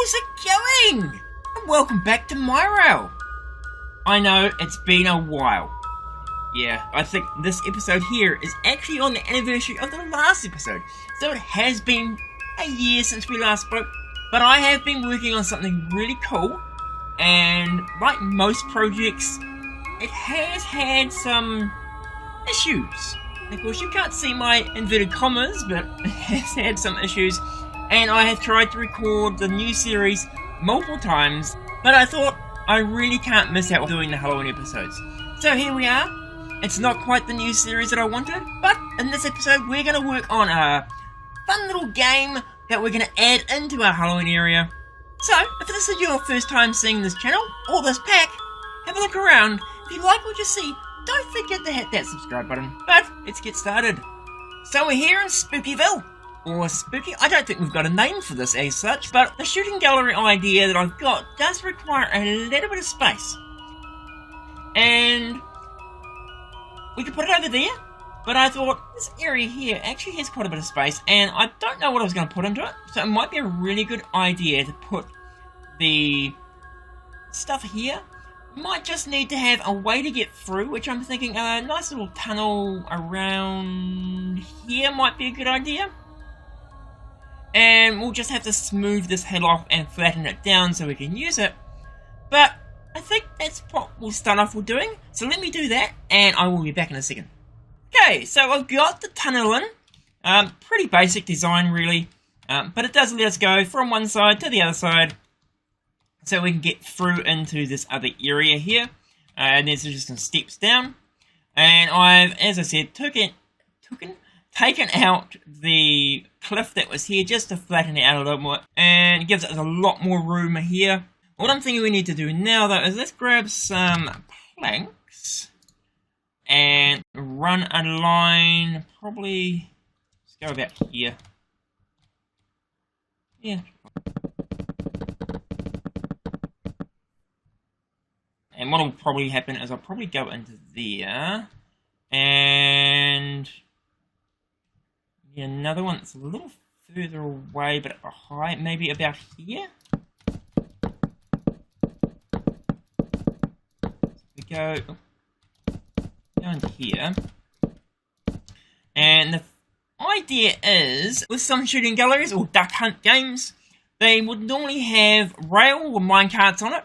How's it going? And welcome back to MyRail. I know, it's been a while. Yeah, I think this episode here is actually on the anniversary of the last episode, so it has been a year since we last spoke, but I have been working on something really cool, and like most projects, it has had some issues. Of course, you can't see my inverted commas, but it has had some issues, and I have tried to record the new series multiple times, but I thought I really can't miss out on doing the Halloween episodes. So here we are. It's not quite the new series that I wanted, but in this episode we're going to work on a fun little game that we're going to add into our Halloween area. So, if this is your first time seeing this channel, or this pack, have a look around. If you like what you see, don't forget to hit that subscribe button. But, let's get started. So we're here in Spookyville. Or Spooky, I don't think we've got a name for this as such, but the shooting gallery idea that I've got does require a little bit of space. And we could put it over there, but I thought this area here actually has quite a bit of space, and I don't know what I was going to put into it, so it might be a really good idea to put the stuff here. Might just need to have a way to get through, which I'm thinking a nice little tunnel around here might be a good idea. And we'll just have to smooth this hill off and flatten it down so we can use it. But I think that's what we'll start off with doing. So let me do that, and I will be back in a second. Okay, so I've got the tunnel in. Pretty basic design, really. But it does let us go from one side to the other side, so we can get through into this other area here. And there's just some steps down. And I've, as I said, taken out the cliff that was here just to flatten it out a little more, and it gives us a lot more room here. What I'm thinking we need to do now, though, is let's grab some planks and run a line, probably, let's go about here. Yeah. And what will probably happen is I'll probably go into there, and another one that's a little further away, but high, maybe about here. We go down here, and the idea is, with some shooting galleries or duck hunt games, they would normally have rail or minecarts on it,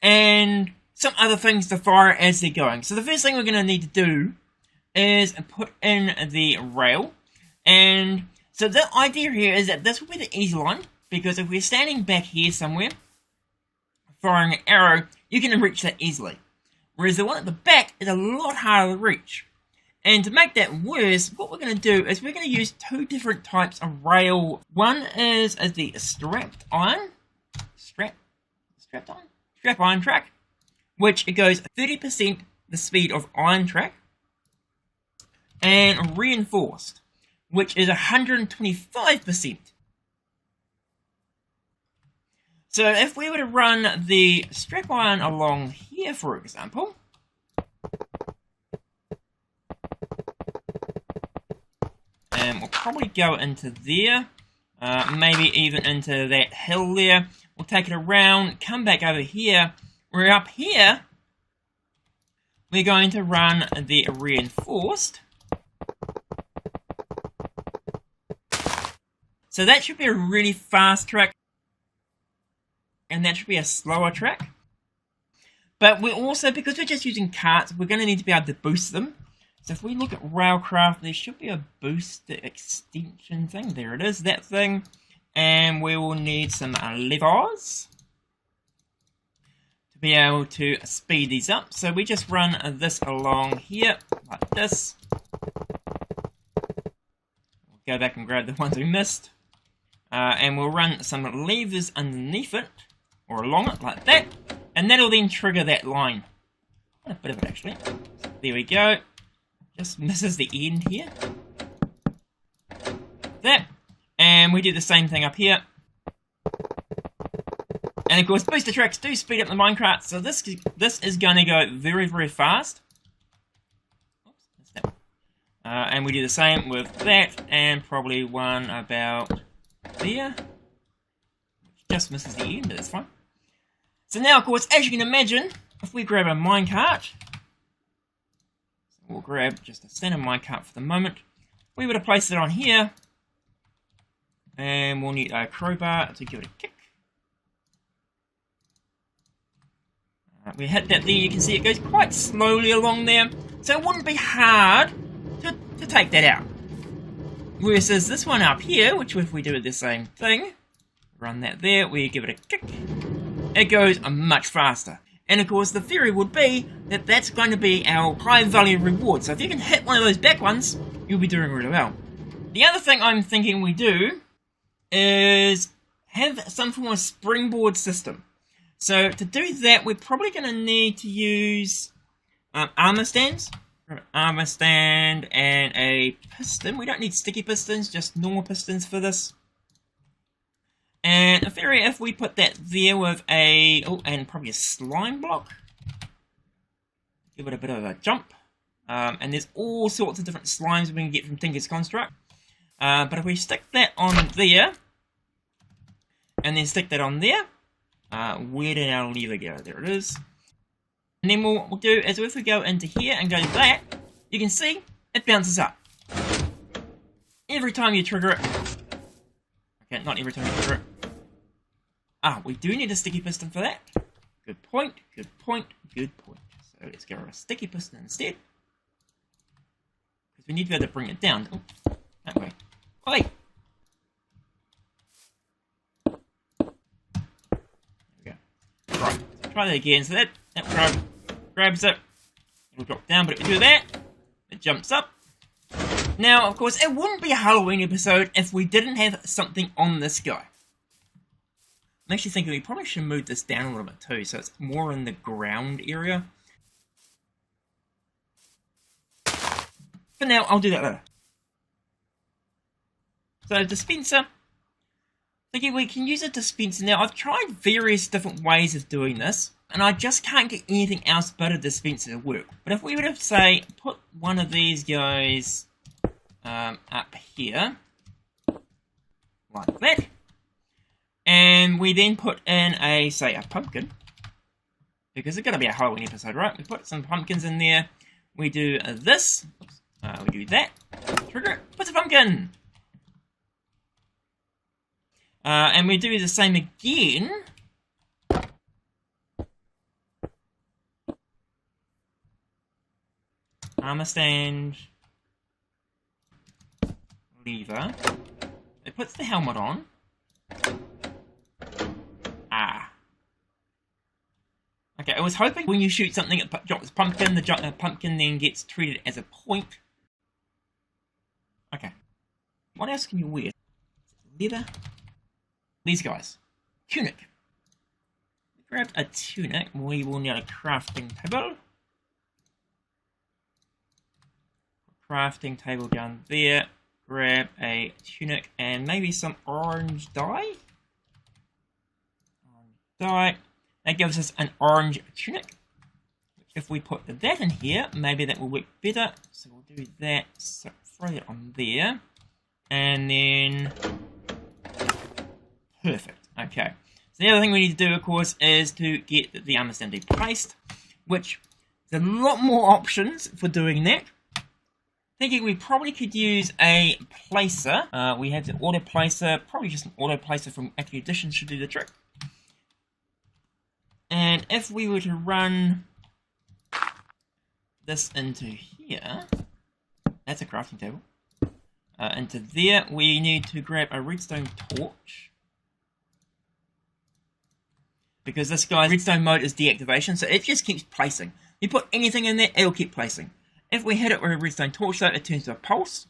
and some other things to fire as they're going. So the first thing we're going to need to do is put in the rail. And so the idea here is that this will be the easy line, because if we're standing back here somewhere, firing an arrow, you can reach that easily. Whereas the one at the back is a lot harder to reach. And to make that worse, what we're going to do is we're going to use two different types of rail. One is the strap iron track, which it goes 30% the speed of iron track, and reinforced, which is 125%. So if we were to run the strap iron along here, for example, and we'll probably go into there, maybe even into that hill there. We'll take it around, come back over here. We're up here, we're going to run the reinforced. So that should be a really fast track, and that should be a slower track. But we're also, because we're just using carts, we're going to need to be able to boost them. So if we look at Railcraft, there should be a boost extension thing. There it is, that thing. And we will need some levers to be able to speed these up. So we just run this along here, like this. We'll go back and grab the ones we missed. And we'll run some levers underneath it, or along it, like that, and that'll then trigger that line. A bit of it, actually. So there we go. Just misses the end here. That. And we do the same thing up here. And of course, booster tracks do speed up the minecart, so this is going to go very, very fast. Oops, missed that one. And we do the same with that, and probably one about there, which just misses the end, but that's fine. So now, of course, as you can imagine, if we grab a minecart, we'll grab just a standard minecart for the moment. We would have placed it on here, and we'll need a crowbar to give it a kick. We hit that there, you can see it goes quite slowly along there, so it wouldn't be hard to take that out. Versus this one up here, which if we do the same thing, run that there, we give it a kick, it goes much faster. And of course the theory would be that that's going to be our high value reward, so if you can hit one of those back ones, you'll be doing really well. The other thing I'm thinking we do is have some form of springboard system. So to do that, we're probably going to need to use armor stands. Armor stand and a piston. We don't need sticky pistons, just normal pistons for this. And in theory, if we put that there with a, and probably a slime block, give it a bit of a jump. And there's all sorts of different slimes we can get from Tinker's Construct. But if we stick that on there, and then stick that on there, where did our lever go? There it is. And then what we'll do is if we go into here and go to that, you can see it bounces up. Every time you trigger it. Okay, not every time you trigger it. We do need a sticky piston for that. Good point, good point, good point. So let's go with a sticky piston instead. Because we need to be able to bring it down. Oh, that way. Oi! Right, so try that again. So that grabs it, it'll drop down, but if we do that, it jumps up. Now, of course, it wouldn't be a Halloween episode if we didn't have something on this guy. I'm actually thinking we probably should move this down a little bit too, so it's more in the ground area. For now, I'll do that later. So, dispenser. Thinking we can use a dispenser. Now, I've tried various different ways of doing this, and I just can't get anything else but a dispenser to work. But if we were to, say, put one of these guys up here, like that, and we then put in a, say, a pumpkin, because it's going to be a Halloween episode, right? We put some pumpkins in there, we do this, we do that, trigger it, put a pumpkin! And we do the same again. Armor stand. Lever. It puts the helmet on. Okay, I was hoping when you shoot something it drops pumpkin, the pumpkin then gets treated as a point. Okay. What else can you wear? Leather. These guys. Tunic. Grab a tunic. We will need a crafting table. Crafting table down there. Grab a tunic and maybe some orange dye. That gives us an orange tunic. If we put that in here, maybe that will work better. So we'll do that. So throw it on there. And then... perfect. Okay. So the other thing we need to do, of course, is to get the armor stand placed, which there's a lot more options for doing that. Thinking we probably could use a placer. We have the auto placer, probably just an auto placer from Active Edition should do the trick. And if we were to run this into here, that's a crafting table. Into there, we need to grab a redstone torch. Because this guy's redstone mode is deactivation, so it just keeps placing. You put anything in there, it'll keep placing. If we hit it with a redstone torch though, it turns to a pulse.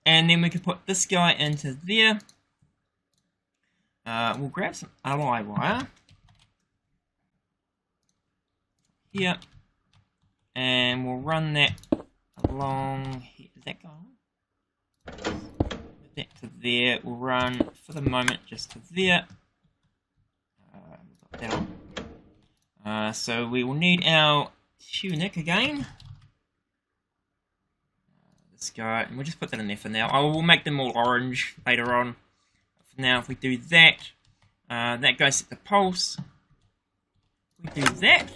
And then we can put this guy into there. We'll grab some alloy wire. Here. And we'll run that along here. Does that go on? Put that to there. We'll run, for the moment, just to there. Down. So we will need our tunic again. This guy, and we'll just put that in there for now. I will make them all orange later on. For now, if we do that, That goes at the pulse. We do that.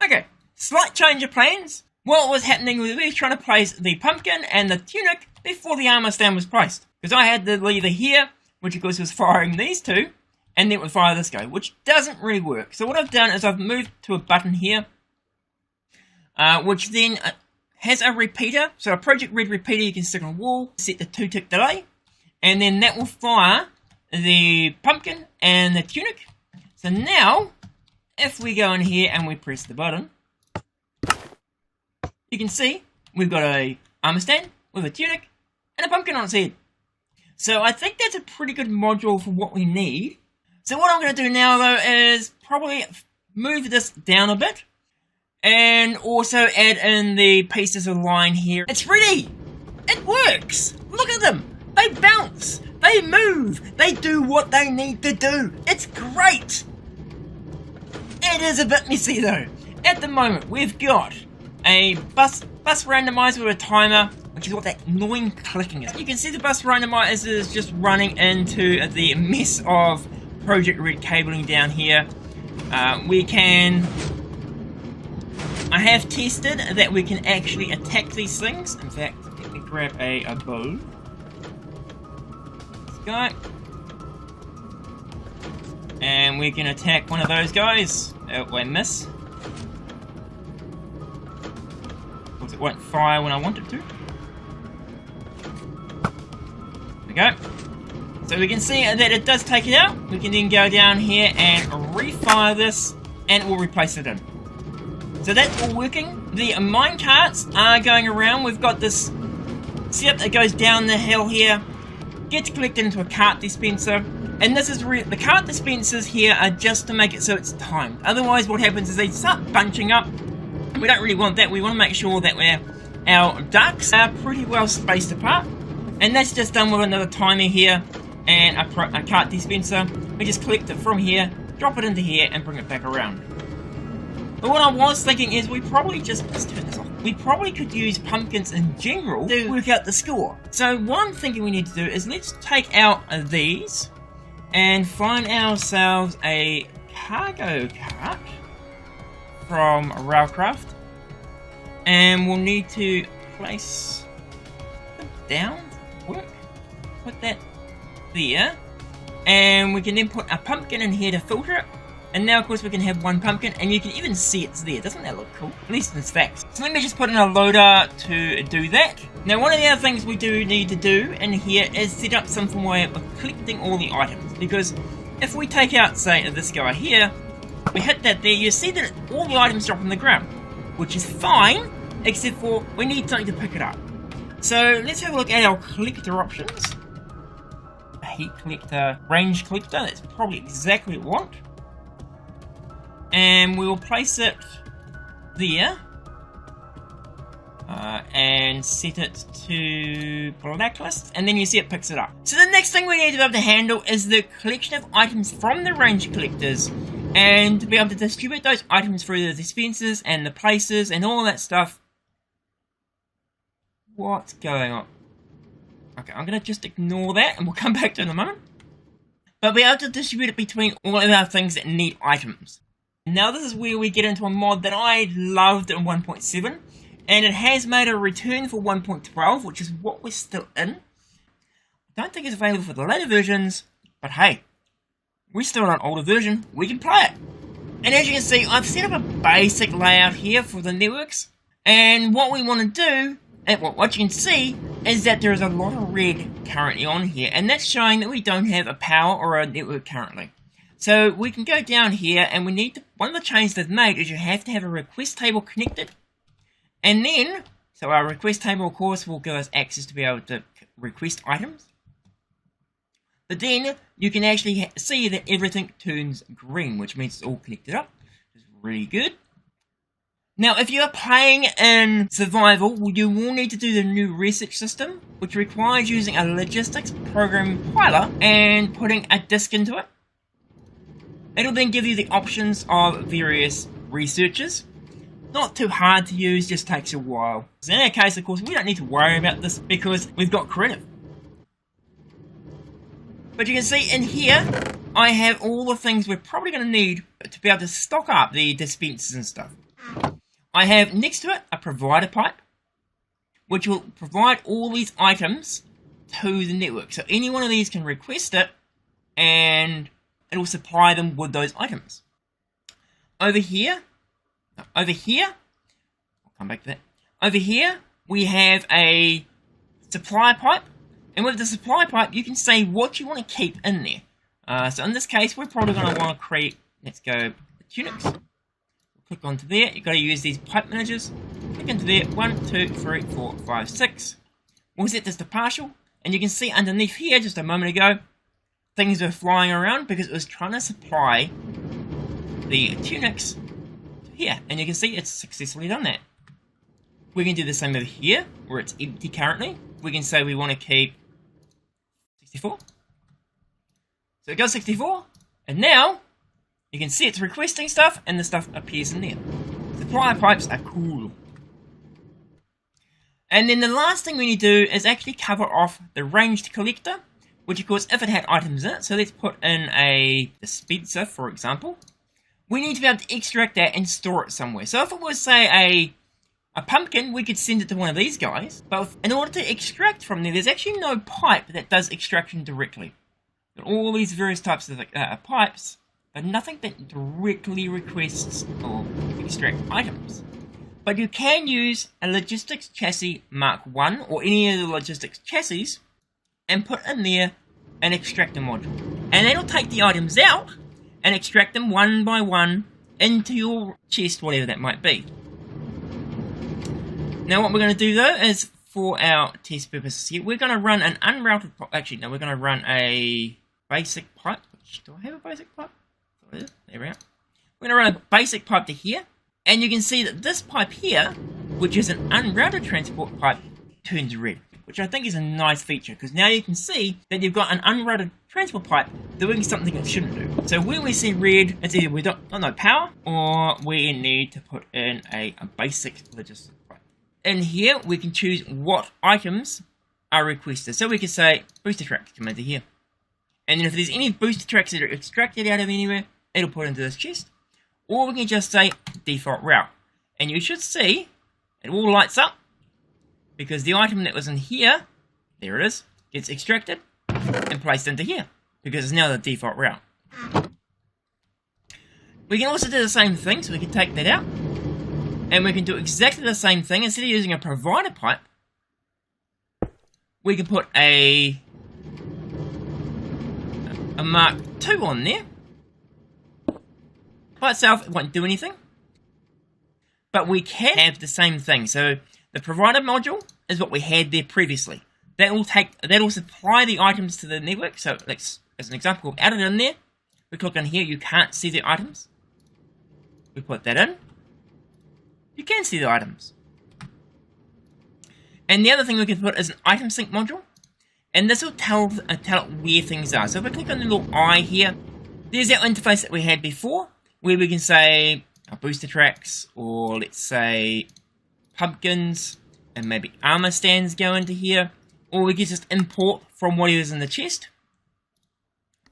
Okay, slight change of plans. What was happening was we were trying to place the pumpkin and the tunic before the armor stand was placed. Because I had the lever here, which of course was firing these two, and then it would fire this guy, which doesn't really work. So what I've done is I've moved to a button here, which then has a repeater. So a Project Red repeater you can stick on a wall, set the 2-tick delay, and then that will fire the pumpkin and the tunic. So now, if we go in here and we press the button, you can see we've got a armor stand with a tunic and a pumpkin on its head. So I think that's a pretty good module for what we need. So what I'm going to do now though is probably move this down a bit and also add in the pieces of line here. It's ready! It works! Look at them! They bounce! They move! They do what they need to do! It's great! It is a bit messy though. At the moment we've got a bus randomizer with a timer, which is what that annoying clicking is. You can see the bus randomizer is just running into the mess of Project Red cabling down here. I have tested that we can actually attack these things. In fact, let me grab a bow. This guy. And we can attack one of those guys. Oh, I miss. Of course, it won't fire when I want it to. There we go. So we can see that it does take it out. We can then go down here and refire this, and it will replace it in. So that's all working. The mine carts are going around. We've got this setup that goes down the hill here, gets collected into a cart dispenser, and this is the cart dispensers here are just to make it so it's timed. Otherwise, what happens is they start bunching up. We don't really want that. We want to make sure that our ducts are pretty well spaced apart, and that's just done with another timer here and a cart dispenser. We just collect it from here, drop it into here, and bring it back around. But what I was thinking is let's turn this off. We probably could use pumpkins in general to work out the score. So what I'm thinking we need to do is let's take out these and find ourselves a cargo cart from Railcraft. And we'll need to place them down, work, put that there. And we can then put a pumpkin in here to filter it. And now, of course, we can have one pumpkin, and you can even see it's there. Doesn't that look cool? At least in specs. So let me just put in a loader to do that. Now, one of the other things we do need to do in here is set up some way of collecting all the items. Because if we take out, say, this guy here, we hit that there, you see that all the items drop on the ground. Which is fine, except for we need something to pick it up. So let's have a look at our collector options. A heat collector, range collector, that's probably exactly what we want. And we will place it there and set it to blacklist, and then you see it picks it up. So the next thing we need to be able to handle is the collection of items from the range collectors, and to be able to distribute those items through the dispensers and the places and all that stuff. What's going on? Okay, I'm going to just ignore that and we'll come back to it in a moment. But be able to distribute it between all of our things that need items. Now this is where we get into a mod that I loved in 1.7, and it has made a return for 1.12, which is what we're still in. I don't think it's available for the later versions, but hey, we're still on an older version, we can play it. And as you can see, I've set up a basic layout here for the networks, and what we want to do, and what you can see, is that there is a lot of red currently on here, and that's showing that we don't have a power or a network currently. So we can go down here, and we need to, one of the changes they've made is you have to have a request table connected. And then, so our request table, of course, will give us access to be able to request items. But then, you can actually see that everything turns green, which means it's all connected up. It's really good. Now, if you're playing in survival, you will need to do the new research system, which requires using a logistics program compiler and putting a disk into it. It'll then give you the options of various researches. Not too hard to use, just takes a while. So in our case, of course, we don't need to worry about this because we've got creative. But you can see in here, I have all the things we're probably going to need to be able to stock up the dispensers and stuff. I have next to it a provider pipe, which will provide all these items to the network. So any one of these can request it, and it will supply them with those items. Over here, I'll come back to that. Over here, we have a supply pipe, and with the supply pipe, you can say what you want to keep in there. So in this case, we're probably going to want to create, let's go, tunics. Click onto there, you've got to use these pipe managers. Click into there, 1, 2, 3, 4, 5, 6. We'll set this to partial, and you can see underneath here, just a moment ago, things were flying around because it was trying to supply the tunics to here, and you can see it's successfully done that. We can do the same over here, where it's empty currently. We can say we want to keep 64. So it goes 64, and now you can see it's requesting stuff, and the stuff appears in there. Supply pipes are cool. And then the last thing we need to do is actually cover off the ranged collector, which of course if it had items in it, so let's put in a dispenser for example, we need to be able to extract that and store it somewhere. So if it was say a pumpkin, we could send it to one of these guys, but in order to extract from there, there's actually no pipe that does extraction directly. All these various types of pipes, but nothing that directly requests or extract items. But you can use a logistics chassis Mark 1 or any of the logistics chassis and put in there an extractor module. And that'll take the items out and extract them one by one into your chest, whatever that might be. Now what we're going to do though is, for our test purposes here, we're going to run an unrouted pipe. Actually no, we're going to run a basic pipe. Do I have a basic pipe? There we are. We're going to run a basic pipe to here, and you can see that this pipe here, which is an unrouted transport pipe, turns red, which I think is a nice feature, because now you can see that you've got an unrouted transport pipe doing something it shouldn't do. So when we see red, it's either we don't know power, or we need to put in a basic logistics pipe. In here, we can choose what items are requested. So we can say, booster tracks, come into here. And then if there's any booster tracks that are extracted out of anywhere, it'll put into this chest. Or we can just say default route. And you should see it all lights up, because the item that was in here, there it is, gets extracted and placed into here, because it's now the default route. We can also do the same thing, so we can take that out, and we can do exactly the same thing. Instead of using a provider pipe, we can put a Mark 2 on there. By itself, it won't do anything, but we can have the same thing. So the provider module is what we had there previously. That'll supply the items to the network. So let's, as an example, we've added it in there. We click on here, you can't see the items. We put that in. You can see the items. And the other thing we can put is an item sync module. And this will tell it where things are. So if I click on the little eye here, there's our interface that we had before, where we can say our booster tracks, or let's say pumpkins, and maybe armor stands go into here, or we can just import from whatever's in the chest.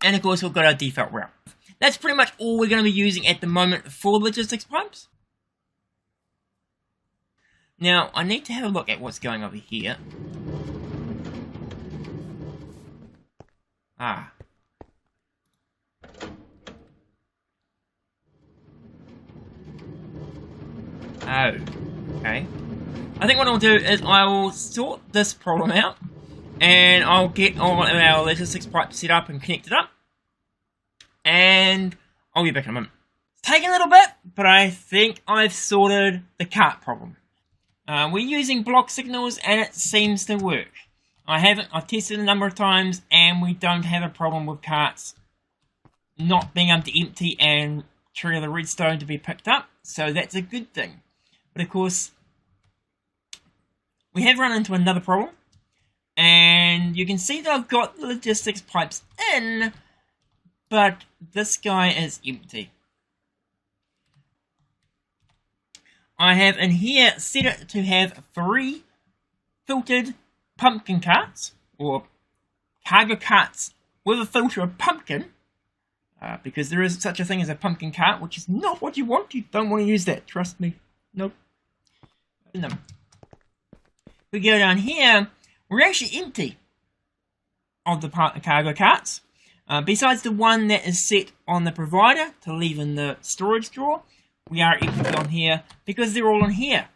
And of course we've got our default route. That's pretty much all we're going to be using at the moment for logistics pipes. Now I need to have a look at what's going over here. Oh, okay. I think what I'll do is I will sort this problem out, and I'll get all of our logistics pipes set up and connected up, and I'll be back in a moment. It's taken a little bit, but I think I've sorted the cart problem. We're using block signals, and it seems to work. I've tested a number of times, and we don't have a problem with carts not being able to empty and trigger the redstone to be picked up, so that's a good thing. But of course, we have run into another problem, and you can see that I've got the logistics pipes in, but this guy is empty. I have in here set it to have 3 filtered pumpkin carts, or cargo carts with a filter of pumpkin, because there is such a thing as a pumpkin cart, which is not what you want. You don't want to use that, trust me. Nope. No. We go down here, we're actually empty of the cargo carts. Besides the one that is set on the provider to leave in the storage drawer, we are empty on here because they're all in here.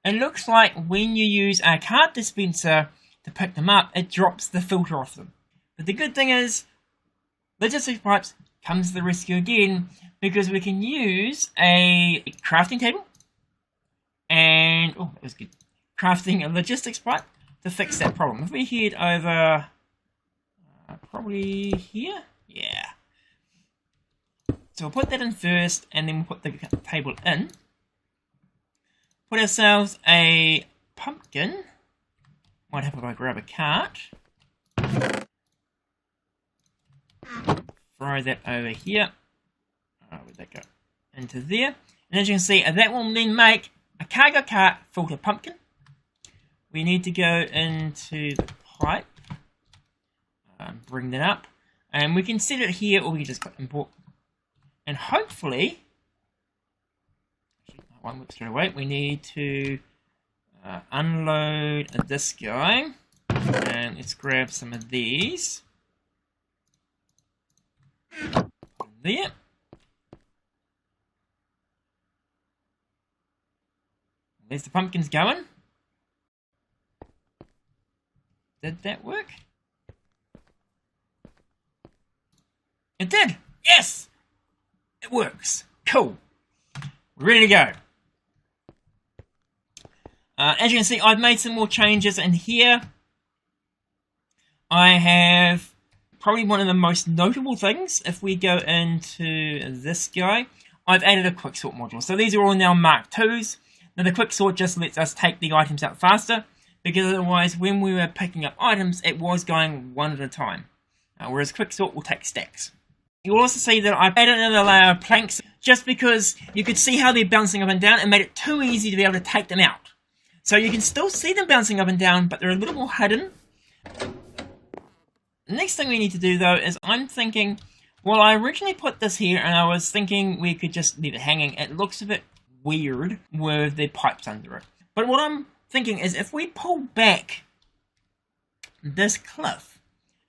It looks like when you use a cart dispenser to pick them up, it drops the filter off them. But the good thing is, Logistic Pipes comes to the rescue again, because we can use a crafting table and, oh, that was good, crafting a logistics pipe to fix that problem. If we head over, probably here, yeah. So we'll put that in first, and then we'll put the table in. Put ourselves a pumpkin. Might have to grab a cart. Throw that over here. Where'd that go? Into there. And as you can see, that will then make a cargo cart filter pumpkin. We need to go into the pipe. Bring that up. And we can set it here, or we can just click import. And hopefully, actually, that won't work straight away. We need to unload this guy. And let's grab some of these. There. There's the pumpkins going. Did that work? It did! Yes! It works. Cool. We're ready to go. As you can see, I've made some more changes in here. I have probably one of the most notable things. If we go into this guy, I've added a quicksort module. So these are all now Mark IIs. Now the quicksort just lets us take the items out faster, because otherwise when we were picking up items, it was going one at a time. Whereas quicksort will take stacks. You'll also see that I've added another layer of planks, just because you could see how they're bouncing up and down and made it too easy to be able to take them out. So you can still see them bouncing up and down, but they're a little more hidden. The next thing we need to do though is I'm thinking, well, I originally put this here and I was thinking we could just leave it hanging. It looks a bit weird with the pipes under it. But what I'm thinking is if we pull back this cliff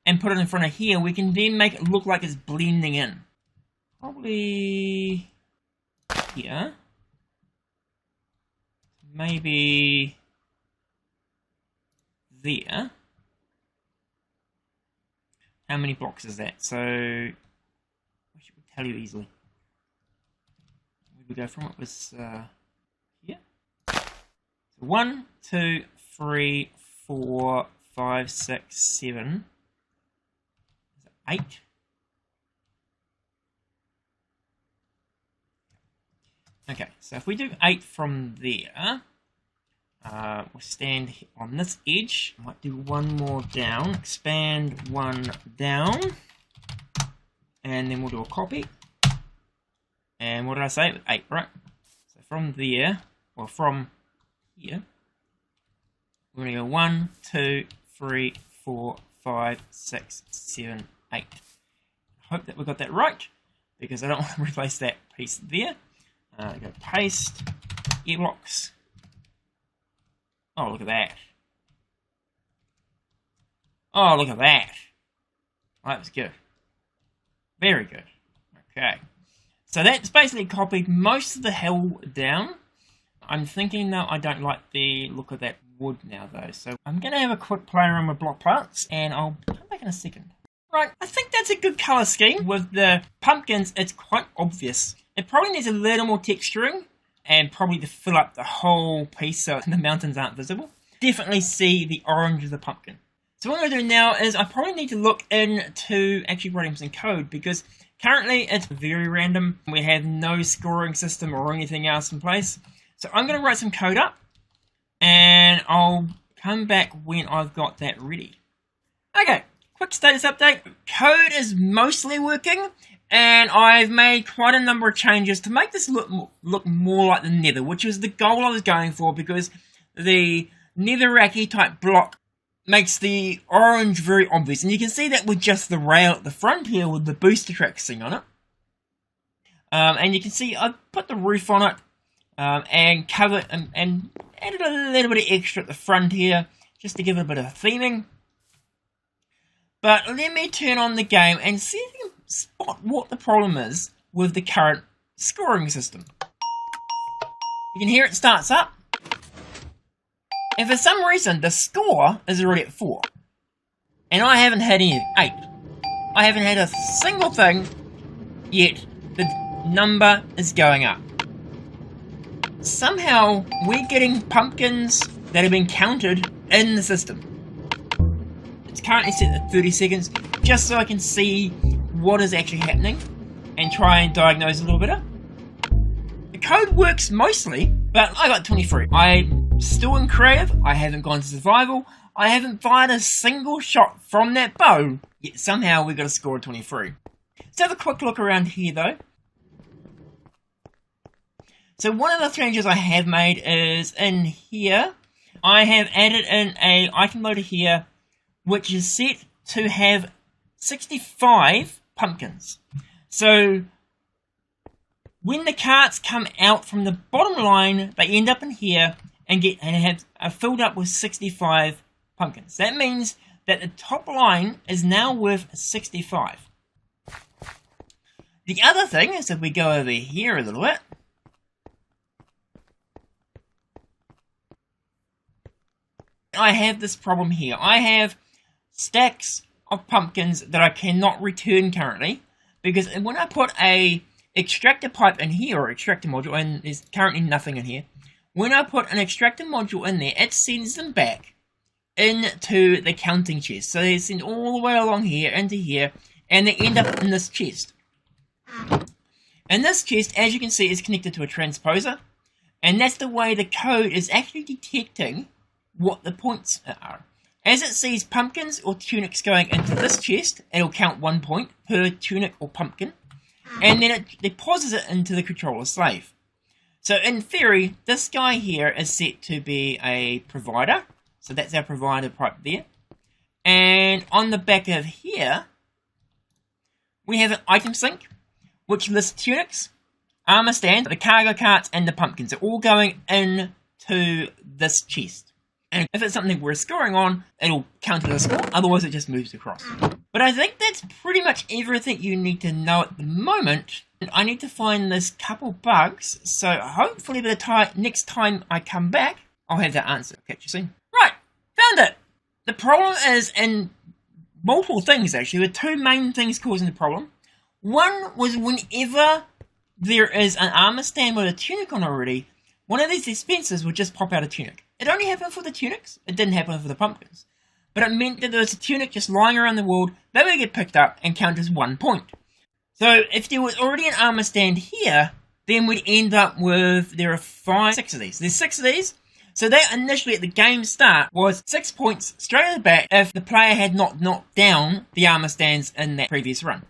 and put it in front of here, we can then make it look like it's blending in. Probably here. Maybe there. How many blocks is that? So, I should tell you easily. Where we go from? It was here. So 1, 2, 3, 4, 5, 6, 7, 8. Okay, so if we do 8 from there, we'll stand on this edge. Might do one more down, expand one down, and then we'll do a copy. And what did I say? 8, right? So from there, or from here, we're going to go 1, 2, 3, 4, 5, 6, 7, 8. Hope that we got that right, because I don't want to replace that piece there. Go paste, gearblocks. Oh, look at that. Oh, look at that. Oh, that was good. Very good. Okay. So that's basically copied most of the hill down. I'm thinking though I don't like the look of that wood now though. So I'm going to have a quick play around with block parts and I'll come back in a second. Right, I think that's a good colour scheme. With the pumpkins, it's quite obvious. It probably needs a little more texturing and probably to fill up the whole piece so the mountains aren't visible. Definitely see the orange of the pumpkin. So what I'm going to do now is I probably need to look into actually writing some code, because currently it's very random. We have no scoring system or anything else in place. So I'm going to write some code up and I'll come back when I've got that ready. Okay, quick status update. Code is mostly working. And I've made quite a number of changes to make this look more like the Nether, which was the goal I was going for, because the netherracky type block makes the orange very obvious, and you can see that with just the rail at the front here with the booster tracks thing on it. And you can see I put the roof on it and covered and added a little bit of extra at the front here just to give it a bit of theming. But let me turn on the game and see if you can spot what the problem is with the current scoring system. You can hear it starts up. And for some reason, the score is already at 4. And I haven't had any 8. I haven't had a single thing, yet the number is going up. Somehow, we're getting pumpkins that have been counted in the system. It's currently set at 30 seconds, just so I can see what is actually happening and try and diagnose a little better. The code works mostly, but I got 23. I'm still in creative, I haven't gone to survival, I haven't fired a single shot from that bow, yet somehow we got a score of 23. Let's have a quick look around here though. So one of the changes I have made is in here, I have added in a item loader here, which is set to have 65 pumpkins. So when the carts come out from the bottom line, they end up in here and are filled up with 65 pumpkins. That means that the top line is now worth 65. The other thing is, if we go over here a little bit, I have this problem here. I have stacks of pumpkins that I cannot return currently, because when I put a extractor pipe in here, or extractor module, and there's currently nothing in here, when I put an extractor module in there, it sends them back into the counting chest. So they send all the way along here, into here, and they end up in this chest. And this chest, as you can see, is connected to a transposer, and that's the way the code is actually detecting what the points are. As it sees pumpkins or tunics going into this chest, it'll count 1 point per tunic or pumpkin, and then it deposits it into the controller slave. So in theory, this guy here is set to be a provider, so that's our provider pipe there. And on the back of here, we have an item sink, which lists tunics, armor stands, the cargo carts, and the pumpkins. They're all going into this chest. And if it's something we're scoring on, it'll count it as a score, otherwise it just moves across. But I think that's pretty much everything you need to know at the moment. I need to find this couple bugs, so hopefully by the next time I come back, I'll have that answer. Catch you soon. Right, found it! The problem is in multiple things actually. There are two main things causing the problem. One was whenever there is an armor stand with a tunic on already, one of these dispensers would just pop out a tunic. It only happened for the tunics, it didn't happen for the pumpkins. But it meant that there was a tunic just lying around the world, that would get picked up and count as 1 point. So if there was already an armor stand here, then we'd end up with, there are 6 of these. There's 6 of these, so that initially at the game start was 6 points straight at the back if the player had not knocked down the armor stands in that previous run.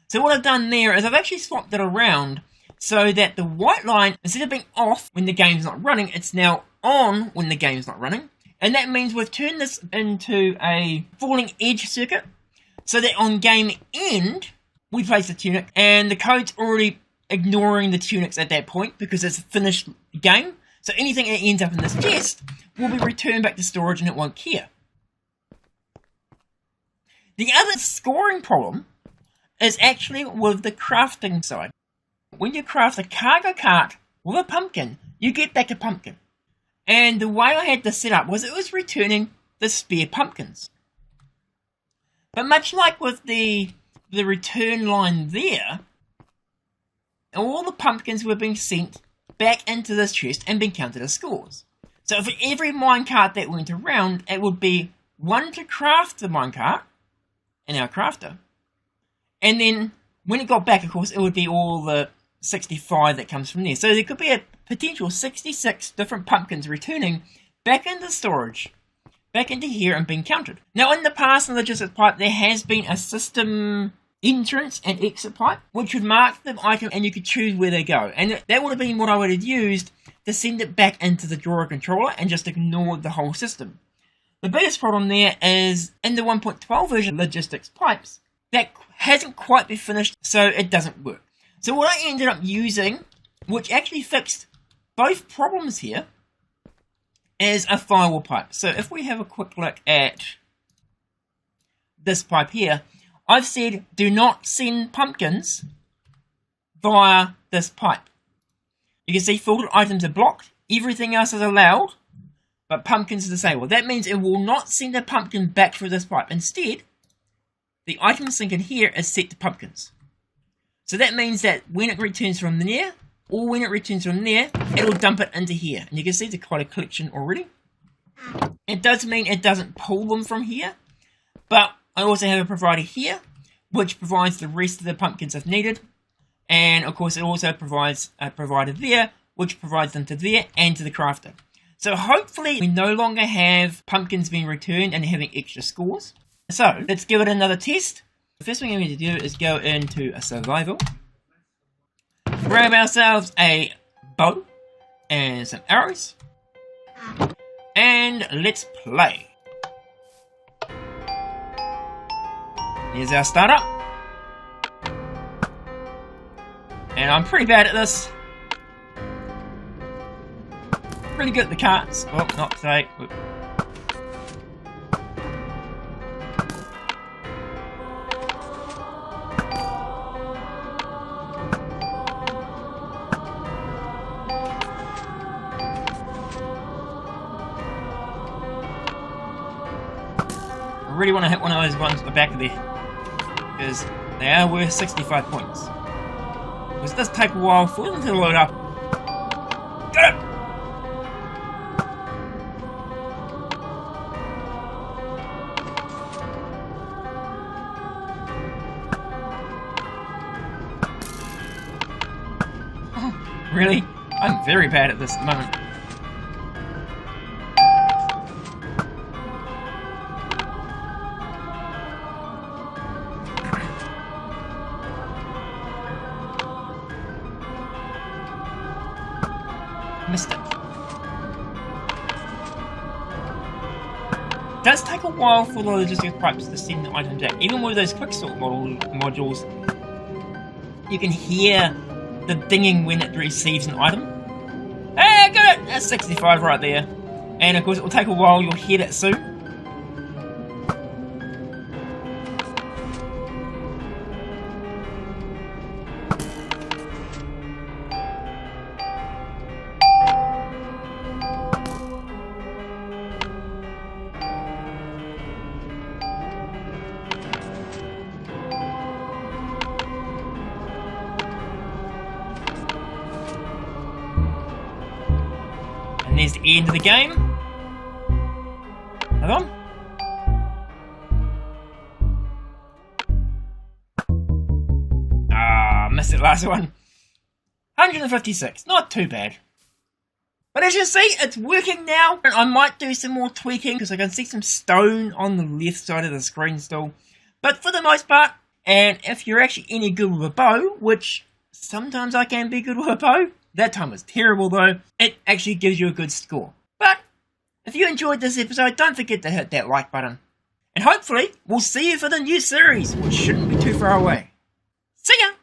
So what I've done there is I've actually swapped it around so that the white line, instead of being off when the game's not running, it's now on when the game's not running. And that means we've turned this into a falling edge circuit, so that on game end, we place the tunic, and the code's already ignoring the tunics at that point, because it's a finished game. So anything that ends up in this chest will be returned back to storage and it won't care. The other scoring problem is actually with the crafting side. When you craft a cargo cart with a pumpkin, you get back a pumpkin. And the way I had this set up was it was returning the spare pumpkins. But much like with the return line there, all the pumpkins were being sent back into this chest and being counted as scores. So for every minecart that went around, it would be 1 to craft the minecart in our crafter. And then when it got back, of course, it would be all the 65 that comes from there. So there could be a potential 66 different pumpkins returning back into storage, back into here and being counted. Now in the past in the Logistic Pipe, there has been a system entrance and exit pipe, which would mark the item and you could choose where they go. And that would have been what I would have used to send it back into the drawer controller and just ignore the whole system. The biggest problem there is in the 1.12 version of Logistic Pipes, that hasn't quite been finished, so it doesn't work. So what I ended up using, which actually fixed both problems here, is a firewall pipe. So if we have a quick look at this pipe here, I've said do not send pumpkins via this pipe. You can see filtered items are blocked, everything else is allowed, but pumpkins are disabled. That means it will not send a pumpkin back through this pipe. Instead, the item sync in here is set to pumpkins. So that means that when it returns from there, or when it returns from there, it'll dump it into here. And you can see there's quite a collection already. It does mean it doesn't pull them from here, but I also have a provider here, which provides the rest of the pumpkins if needed. And of course it also provides a provider there, which provides them to there and to the crafter. So hopefully we no longer have pumpkins being returned and having extra scores. So let's give it another test. The first thing we need to do is go into a survival. Grab ourselves a bow and some arrows. And let's play. Here's our startup. And I'm pretty bad at this. Pretty good at the carts. Oh, not today. Whoop. I really want to hit one of those ones at the back of there, because they are worth 65 points. Because it does take a while for them to load up. Get it! Oh, really? I'm very bad at this at the moment. Missed it. It does take a while for the Logistic Pipes to send the items out. Even with those quick sort modules, you can hear the dinging when it receives an item. Hey, I got it! That's 65 right there. And of course it will take a while, you'll hear that soon. And there's the end of the game. Another one. Ah, missed it last one. 156, not too bad. But as you see, it's working now. I might do some more tweaking because I can see some stone on the left side of the screen still. But for the most part, and if you're actually any good with a bow, which sometimes I can be good with a bow, that time was terrible though, it actually gives you a good score. But if you enjoyed this episode, don't forget to hit that like button. And hopefully, we'll see you for the new series, which shouldn't be too far away. See ya!